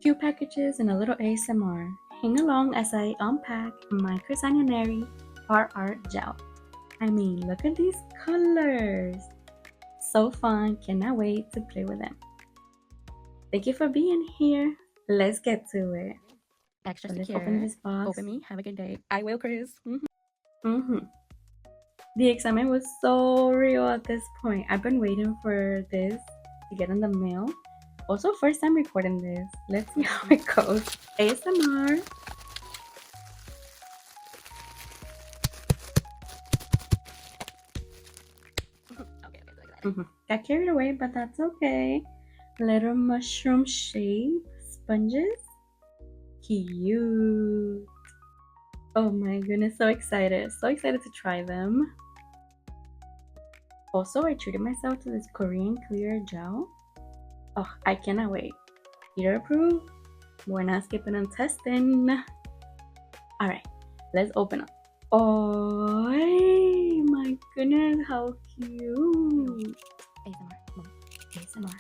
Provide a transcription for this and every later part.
cute packages and a little ASMR. Hang along as I unpack my Crisania Neri art gel. I mean, look at these colors. So fun, cannot wait to play with them. Thank you for being here. Let's get to it. Extra So let's secure. open this box. Open me. Have a good day. I will, Chris. The excitement was so real at this point. I've been waiting for this to get in the mail. Also, first time recording this. Let's see how it goes. ASMR. Got carried away, but that's okay. Little mushroom shape sponges. Cute. Oh my goodness, so excited. So excited to try them. Also, I treated myself to this Korean clear gel. Oh, I cannot wait. Eater approved. We're not skipping on testing. Alright, let's open up. Oh my goodness, how cute. ASMR.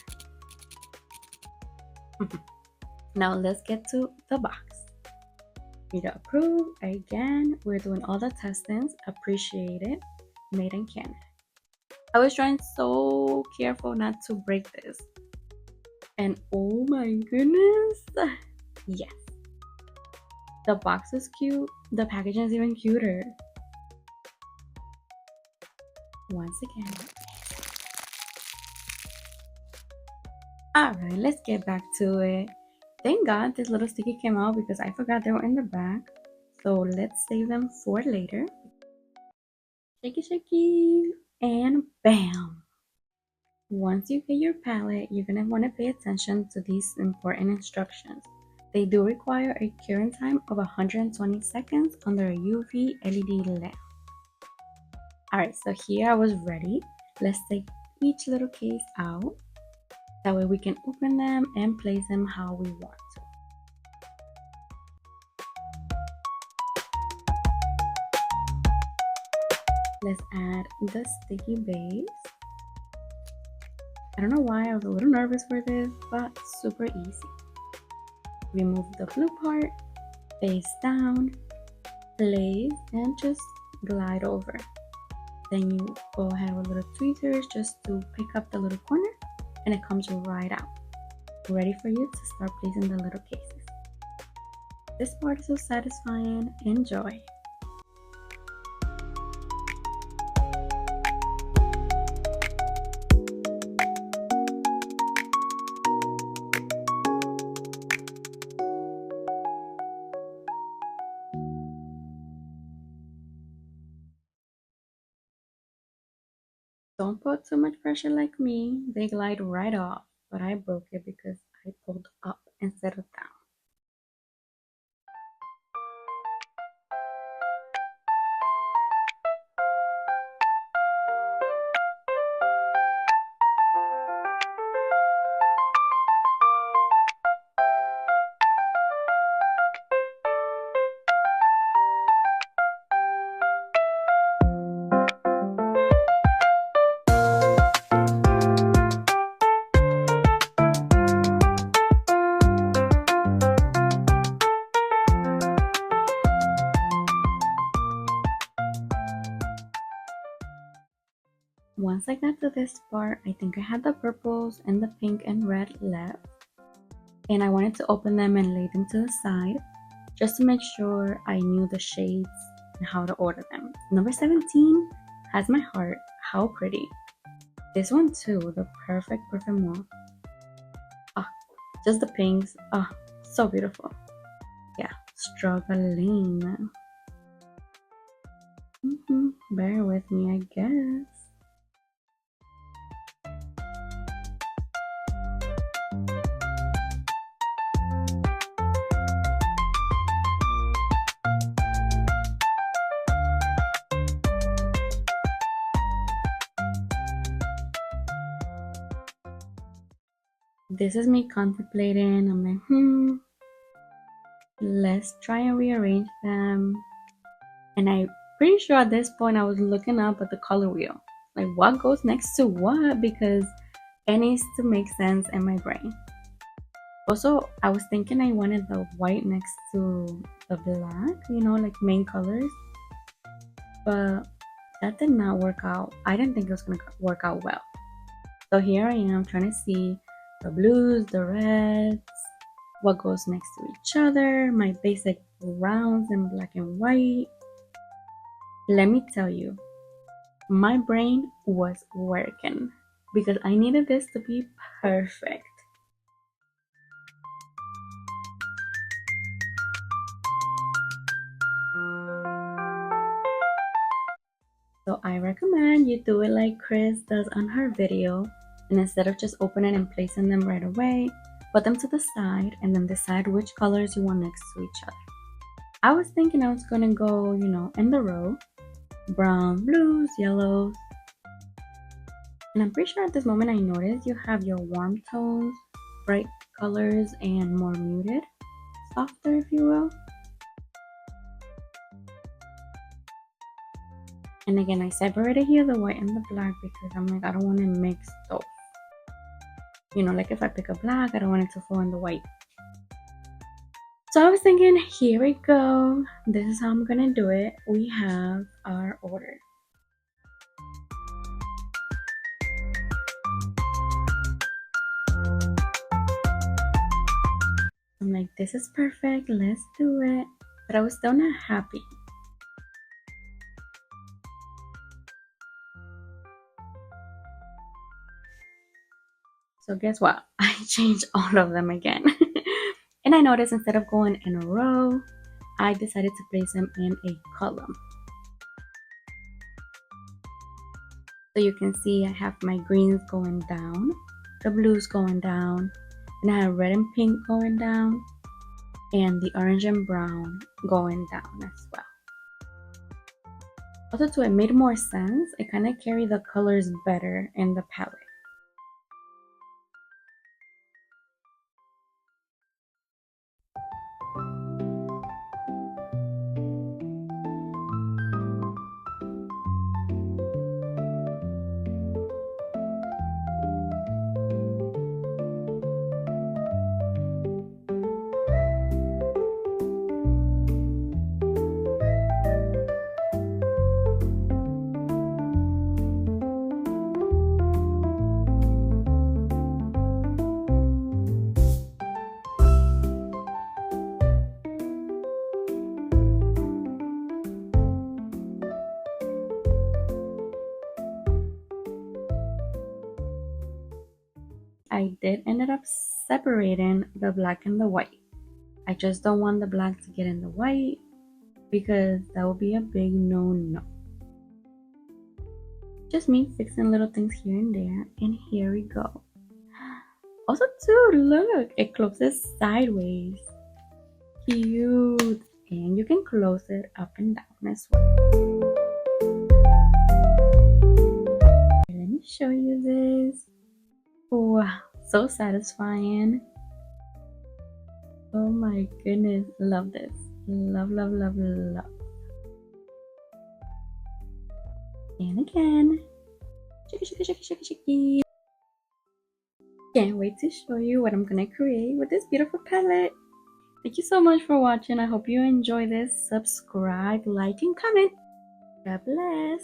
Now let's get to the box. Reader approved. Again, we're doing all the testings. Appreciate it. Made in Canada. I was trying so careful not to break this. And oh my goodness. Yes. The box is cute. The packaging is even cuter. Once again. Alright, let's get back to it. Thank God this little sticky came out because I forgot they were in the back. So let's save them for later. Shaky shaky and bam! Once you get your palette, you're going to want to pay attention to these important instructions. They do require a curing time of 120 seconds under a UV LED lamp. Alright, so here I was ready. Let's take each little case out. That way we can open them and place them how we want to. Let's add the sticky base. I don't know why I was a little nervous for this, but super easy. Remove the blue part, face down, place, and just glide over. Then you go ahead with little tweezers just to pick up the little corner, and it comes right out. Ready for you to start placing the little cases. This part is so satisfying. Enjoy. Don't put too much pressure like me. They glide right off, but I broke it because I pulled up instead of down. Once I got to this part, I think I had the purples and the pink and red left. And I wanted to open them and lay them to the side just to make sure I knew the shades and how to order them. Number 17 has my heart. How pretty. This one too, the perfect mauve. Just the pinks. So beautiful. Yeah, struggling. Bear with me, I guess. This is me contemplating. I'm like, let's try and rearrange them. And I'm pretty sure at this point I was looking up at the color wheel. Like, what goes next to what? Because it needs to make sense in my brain. Also, I was thinking I wanted the white next to the black, like main colors, but that did not work out. I didn't think it was gonna work out well. So here I am trying to see the blues, the reds, what goes next to each other, my basic browns in black and white. Let me tell you, my brain was working because I needed this to be perfect. So I recommend you do it like Chris does on her video, and instead of just opening and placing them right away, put them to the side and then decide which colors you want next to each other. I was thinking I was gonna go, in the row, brown, blues, yellows, and I'm pretty sure at this moment I noticed you have your warm tones, bright colors, and more muted, softer if you will. And again, I separated here the white and the black because I'm like, I don't want to mix those. Like if I pick a black, I don't want it to fall in the white. So I was thinking, here we go. This is how I'm gonna do it. We have our order. I'm like, this is perfect. Let's do it. But I was still not happy. So guess what? I changed all of them again. And I noticed instead of going in a row, I decided to place them in a column. So you can see I have my greens going down, the blues going down, and I have red and pink going down, and the orange and brown going down as well. Also, to it made more sense, it kind of carried the colors better in the palette. I did ended up separating the black and the white. I just don't want the black to get in the white because that would be a big no-no. Just me fixing little things here and there, and here we go. Also too, look, it closes sideways. Cute. And you can close it up and down as well. Let me show you this. Wow, so satisfying. Oh my goodness, love this. Love, love, love, love. And again. Shake, shake, shake, shake, shake. Can't wait to show you what I'm gonna create with this beautiful palette. Thank you so much for watching. I hope you enjoy this. Subscribe, like, and comment. God bless.